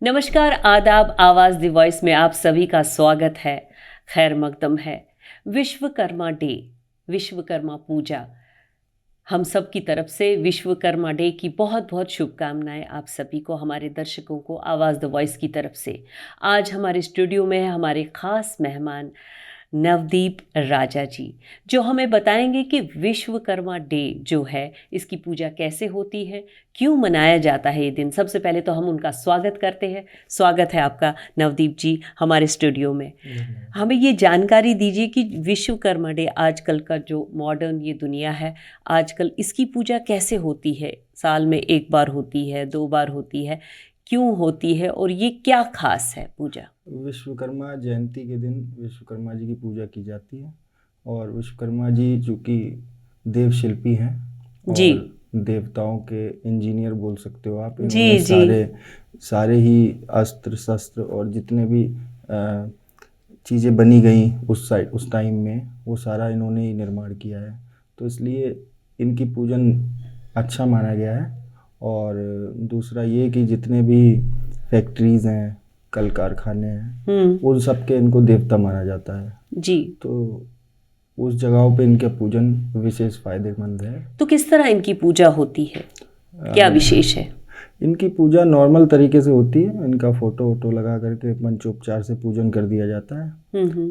नमस्कार, आदाब। आवाज़ द वॉइस में आप सभी का स्वागत है। खैर मकदम है। विश्वकर्मा डे, विश्वकर्मा पूजा, हम सब की तरफ से विश्वकर्मा डे की बहुत बहुत शुभकामनाएं आप सभी को, हमारे दर्शकों को आवाज़ द वॉइस की तरफ से। आज हमारे स्टूडियो में है हमारे ख़ास मेहमान नवदीप राजा जी, जो हमें बताएंगे कि विश्वकर्मा डे जो है इसकी पूजा कैसे होती है, क्यों मनाया जाता है ये दिन। सबसे पहले तो हम उनका स्वागत करते हैं। स्वागत है आपका नवदीप जी हमारे स्टूडियो में। हमें ये जानकारी दीजिए कि विश्वकर्मा डे आजकल का जो मॉडर्न ये दुनिया है, आजकल इसकी पूजा कैसे होती है। साल में एक बार होती है, 2 बार होती है, क्यों होती है और ये क्या खास है पूजा। विश्वकर्मा जयंती के दिन विश्वकर्मा जी की पूजा की जाती है। और विश्वकर्मा जी चूँकि देव शिल्पी हैं जी और देवताओं के इंजीनियर बोल सकते हो आप। जी इन्होंने जी सारे ही अस्त्र शस्त्र और जितने भी चीज़ें बनी गई उस टाइम में, वो सारा इन्होंने ही निर्माण किया है। तो इसलिए इनकी पूजन अच्छा माना गया है। और दूसरा ये कि जितने भी फैक्ट्रीज़ हैं, कल कारखाने हैं, उन सब के इनको देवता माना जाता है जी। तो उस जगहों पे इनका पूजन विशेष फायदेमंद है। तो किस तरह इनकी पूजा होती है, क्या विशेष है। इनकी पूजा नॉर्मल तरीके से होती है। इनका फोटो वोटो लगा करके पंचोपचार से पूजन कर दिया जाता है,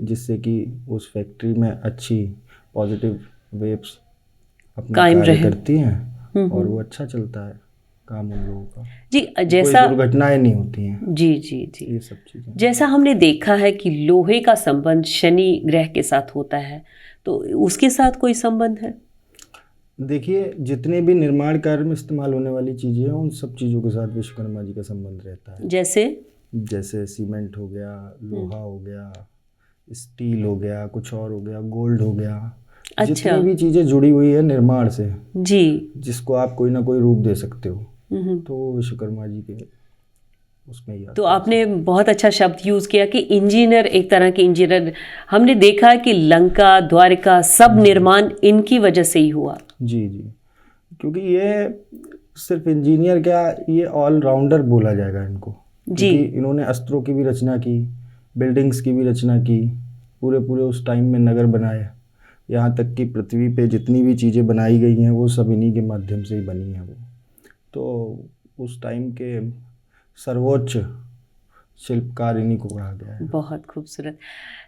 जिससे कि उस फैक्ट्री में अच्छी पॉजिटिव वेव्स अपना कायम कार्य रहे। करती हैं और वो अच्छा चलता है काम उन लोगों का। जी जैसा कोई दुर्घटनाएं नहीं होती हैं। जी जी जी, ये सब चीज़ें जैसा हमने देखा है कि लोहे का संबंध शनि ग्रह के साथ होता है, तो उसके साथ कोई संबंध है। देखिए, जितने भी निर्माण कार्य में इस्तेमाल होने वाली चीज़ें हैं, उन सब चीज़ों के साथ विश्वकर्मा जी का संबंध रहता है। जैसे सीमेंट हो गया, लोहा हो गया, स्टील हो गया, कुछ और हो गया, गोल्ड हो गया। अच्छा। जितनी भी चीज़ें जुड़ी हुई है निर्माण से जी, जिसको आप कोई ना कोई रूप दे सकते हो, तो विश्वकर्मा जी के उसमें ही आता तो है। आपने बहुत अच्छा शब्द यूज़ किया कि इंजीनियर, एक तरह के इंजीनियर। हमने देखा है कि लंका, द्वारिका, सब निर्माण इनकी वजह से ही हुआ। जी जी, क्योंकि ये सिर्फ इंजीनियर क्या, ये ऑलराउंडर बोला जाएगा इनको। जी, क्योंकि इन्होंने अस्त्रों की भी रचना की, बिल्डिंग्स की भी रचना की, पूरे पूरे उस टाइम में नगर बनाए। यहाँ तक कि पृथ्वी पे जितनी भी चीज़ें बनाई गई हैं वो सब इन्हीं के माध्यम से ही बनी हैं वो। तो उस टाइम के सर्वोच्च शिल्पकार इन्हीं को कहा गया है। बहुत खूबसूरत।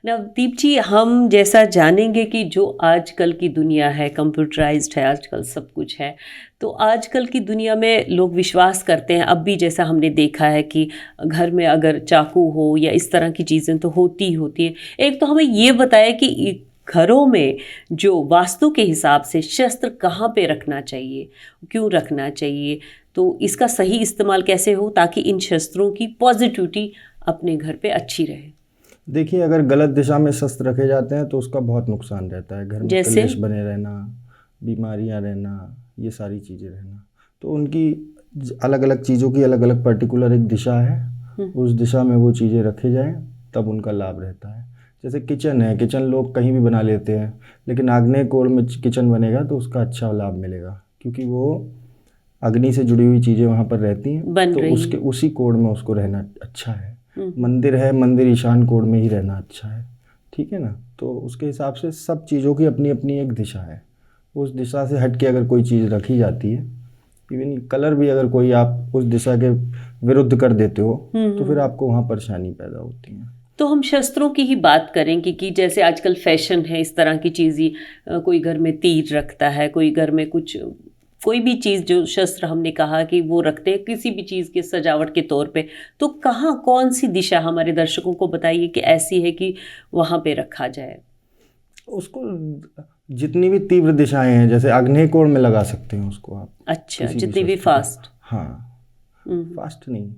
नवदीप जी, हम जैसा जानेंगे कि जो आजकल की दुनिया है, कंप्यूटराइज्ड है, आजकल सब कुछ है, तो आजकल की दुनिया में लोग विश्वास करते हैं। अब भी जैसा हमने देखा है कि घर में अगर चाकू हो या इस तरह की चीज़ें तो होती ही होती है। एक तो हमें ये बताया कि घरों में जो वास्तु के हिसाब से शस्त्र कहाँ पे रखना चाहिए, क्यों रखना चाहिए, तो इसका सही इस्तेमाल कैसे हो ताकि इन शस्त्रों की पॉजिटिविटी अपने घर पे अच्छी रहे। देखिए, अगर गलत दिशा में शस्त्र रखे जाते हैं तो उसका बहुत नुकसान रहता है। घर में जैसे कलेश बने रहना, बीमारियां रहना, ये सारी चीज़ें रहना। तो उनकी अलग अलग चीज़ों की अलग अलग पर्टिकुलर एक दिशा है, उस दिशा में वो चीज़ें रखे जाएं तब उनका लाभ रहता है। जैसे किचन है, किचन लोग कहीं भी बना लेते हैं, लेकिन आग्नेय कोण में किचन बनेगा तो उसका अच्छा लाभ मिलेगा, क्योंकि वो अग्नि से जुड़ी हुई चीज़ें वहाँ पर रहती हैं, तो उसके उसी कोण में उसको रहना अच्छा है। मंदिर है, मंदिर ईशान कोण में ही रहना अच्छा है, ठीक है ना। तो उसके हिसाब से सब चीज़ों की अपनी अपनी एक दिशा है। उस दिशा से हट के अगर कोई चीज़ रखी जाती है, इवन कलर भी अगर कोई आप उस दिशा के विरुद्ध कर देते हो तो फिर आपको वहाँ परेशानी पैदा होती है। तो हम शस्त्रों की ही बात करें कि जैसे आजकल फैशन है इस तरह की चीज़ ही, कोई घर में तीर रखता है, कोई घर में कुछ, कोई भी चीज़ जो शस्त्र हमने कहा कि वो रखते हैं किसी भी चीज़ के सजावट के तौर पे, तो कहाँ कौन सी दिशा हमारे दर्शकों को बताइए कि ऐसी है कि वहाँ पे रखा जाए। उसको जितनी भी तीव्र दिशाएं हैं, जैसे आग्नेय कोण में लगा सकते हैं उसको आप। अच्छा, जितनी भी फास्ट। हाँ, फास्ट नहीं,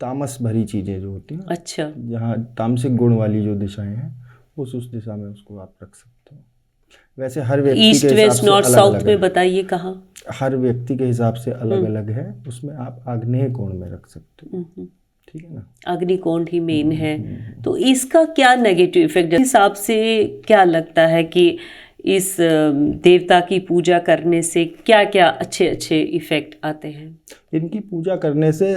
तामस भरी चीज़ें जो होती हैं, अच्छा, जहाँ तामसिक गुण वाली जो दिशाएं हैं, उस दिशा में उसको आप रख सकते हो। वैसे हर व्यक्ति ईस्ट के हिसाब वेस्ट से नॉर्थ अलग साउथ अलग में है। बताइए कहाँ। हर व्यक्ति के हिसाब से अलग अलग है, उसमें आप आग्नेय कोण में रख सकते हो, ठीक है ना। अग्निकोण ही मेन है। तो इसका क्या नेगेटिव इफेक्ट हिसाब से क्या लगता है कि इस देवता की पूजा करने से क्या क्या अच्छे अच्छे इफेक्ट आते हैं। इनकी पूजा करने से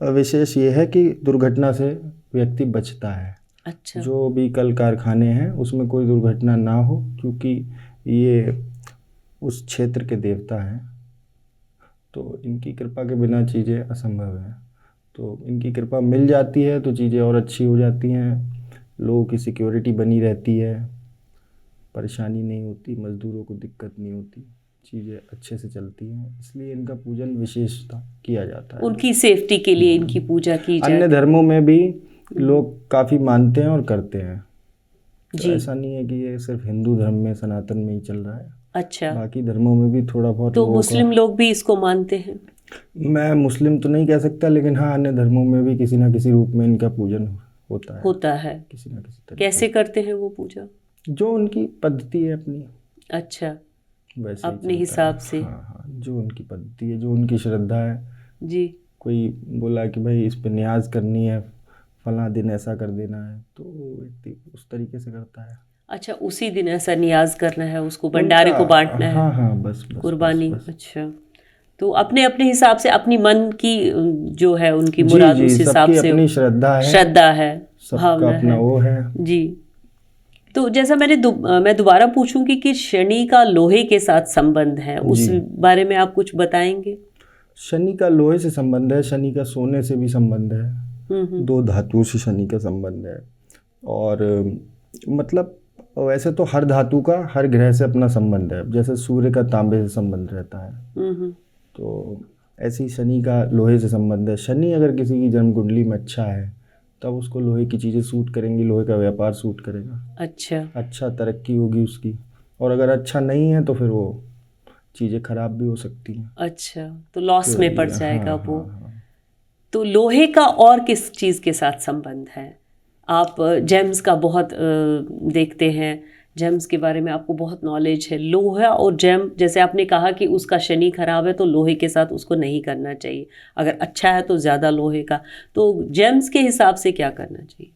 विशेष ये है कि दुर्घटना से व्यक्ति बचता है। अच्छा। जो भी कल कारखाने हैं उसमें कोई दुर्घटना ना हो, क्योंकि ये उस क्षेत्र के देवता हैं, तो इनकी कृपा के बिना चीज़ें असंभव हैं। तो इनकी कृपा मिल जाती है तो चीज़ें और अच्छी हो जाती हैं, लोगों की सिक्योरिटी बनी रहती है, परेशानी नहीं होती, मज़दूरों को दिक्कत नहीं होती, चीज़ें अच्छे से चलती हैं। इसलिए इनका पूजन विशेषता किया जाता है। उनकी सेफ्टी के लिए इनकी पूजा की जाती है। अन्य धर्मों में भी लोग काफ़ी मानते हैं और करते हैं, तो जी। ऐसा नहीं है कि ये सिर्फ हिंदू धर्म में, सनातन में ही चल रहा है। अच्छा। बाकी धर्मों में भी थोड़ा बहुत तो लोगों मुस्लिम लोग भी इसको मानते हैं? मैं मुस्लिम तो नहीं कह सकता, लेकिन हाँ अन्य धर्मों में भी किसी ना किसी रूप में इनका पूजन होता है किसी ना किसी तरीके कैसे करते हैं वो पूजा? जो उनकी पद्धति है अपनी, अच्छा, वैसे ही अपने चलता हिसाब है। से। हाँ, जो उनकी पद्धति है, जो उनकी श्रद्धा है। जी। कोई बोला कि भाई इस पे न्याज करनी है, फला दिन ऐसा कर देना है, तो वो व्यक्ति उस तरीके से करता है। अच्छा, उसी दिन ऐसा नियाज करना है, उसको भंडारे को बांटना है? हाँ, बस कुर्बानी। अच्छा, तो अपने अपने हिसाब से अपनी मन की जो है उनकी जी मुराद, जी, उस हिसाब सबकी से अपनी श्रद्धा है, श्रद्धा है, सबका भावना अपना है। वो है। जी। तो जैसा मैं दोबारा पूछूंगी कि शनि का लोहे के साथ संबंध है, उस जी। बारे में आप कुछ बताएंगे? शनि का लोहे से संबंध है, शनि का सोने से भी संबंध है, दो धातु से शनि का संबंध है। और मतलब वैसे तो हर धातु का हर ग्रह से अपना संबंध है, जैसे सूर्य का तांबे से संबंध रहता है, तो ऐसे ही शनि का लोहे से संबंध है। शनि अगर किसी की जन्म कुंडली में अच्छा है तब उसको लोहे की चीज़ें सूट करेंगी, लोहे का व्यापार सूट करेगा। अच्छा तरक्की होगी उसकी। और अगर अच्छा नहीं है तो फिर वो चीज़ें खराब भी हो सकती हैं। अच्छा, तो लॉस में पड़ जाएगा वो। हाँ। तो लोहे का और किस चीज़ के साथ संबंध है? आप जेम्स का बहुत देखते हैं, जेम्स के बारे में आपको बहुत नॉलेज है। लोहा और जेम, जैसे आपने कहा कि उसका शनि खराब है तो लोहे के साथ उसको नहीं करना चाहिए, अगर अच्छा है तो ज़्यादा लोहे का। तो जेम्स के हिसाब से क्या करना चाहिए,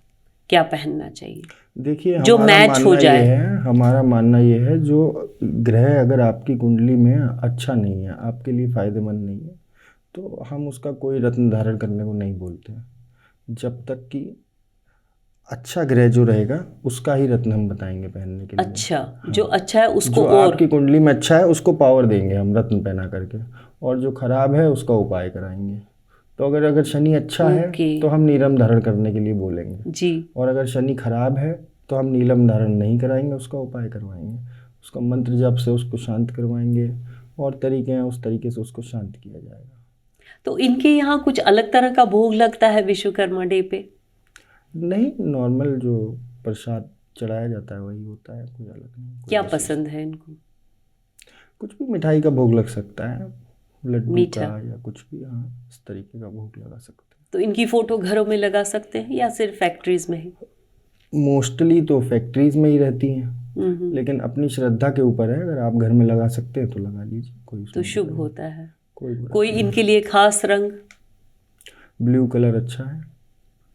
क्या पहनना चाहिए देखिए, जो मैच हो जाए? हमारा मानना ये है, जो ग्रह अगर आपकी कुंडली में अच्छा नहीं है, आपके लिए फ़ायदेमंद नहीं है, तो हम उसका कोई रत्न धारण करने को नहीं बोलते हैं। जब तक कि अच्छा ग्रह जो रहेगा उसका ही रत्न हम बताएंगे पहनने के लिए। अच्छा, हाँ। जो अच्छा है उसको, जो और आपकी कुंडली में अच्छा है उसको पावर देंगे हम रत्न पहना करके, और जो खराब है उसका उपाय कराएंगे। तो अगर शनि अच्छा है तो हम नीलम धारण करने के लिए बोलेंगे जी, और अगर शनि खराब है तो हम नीलम धारण नहीं कराएंगे, उसका उपाय करवाएंगे, उसका मंत्र जाप से उसको शांत करवाएंगे, और तरीके हैं उस तरीके से उसको शांत किया जाएगा। तो इनके यहाँ कुछ अलग तरह का भोग लगता है विश्वकर्मा डे पे? नहीं, नॉर्मल जो प्रसाद चढ़ाया जाता है वही होता है, कोई अलग नहीं। क्या पसंद है इनको? कुछ भी मिठाई का भोग लग सकता है, लड्डू मीठा का या कुछ भी, हाँ इस तरीके का भोग लगा सकते हैं। तो इनकी फ़ोटो घरों में लगा सकते हैं या सिर्फ फैक्ट्रीज़ में ही? मोस्टली तो फैक्ट्रीज़ में ही रहती हैं, लेकिन अपनी श्रद्धा के ऊपर है, अगर आप घर में लगा सकते हैं तो लगा लीजिए, कोई तो शुभ होता है। कोई इनके लिए खास रंग? ब्लू कलर अच्छा है।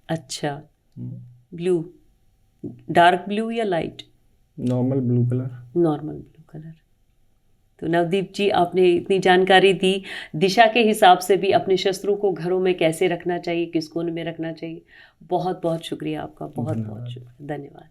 अच्छा, ब्लू, डार्क ब्लू या light? Normal blue colour. Normal blue colour. तो नवदीप जी, आपने इतनी जानकारी दी, दिशा के हिसाब से भी अपने शस्त्रों को घरों में कैसे रखना चाहिए, किस कोण में रखना चाहिए। बहुत बहुत शुक्रिया आपका, बहुत बहुत शुक्रिया, धन्यवाद।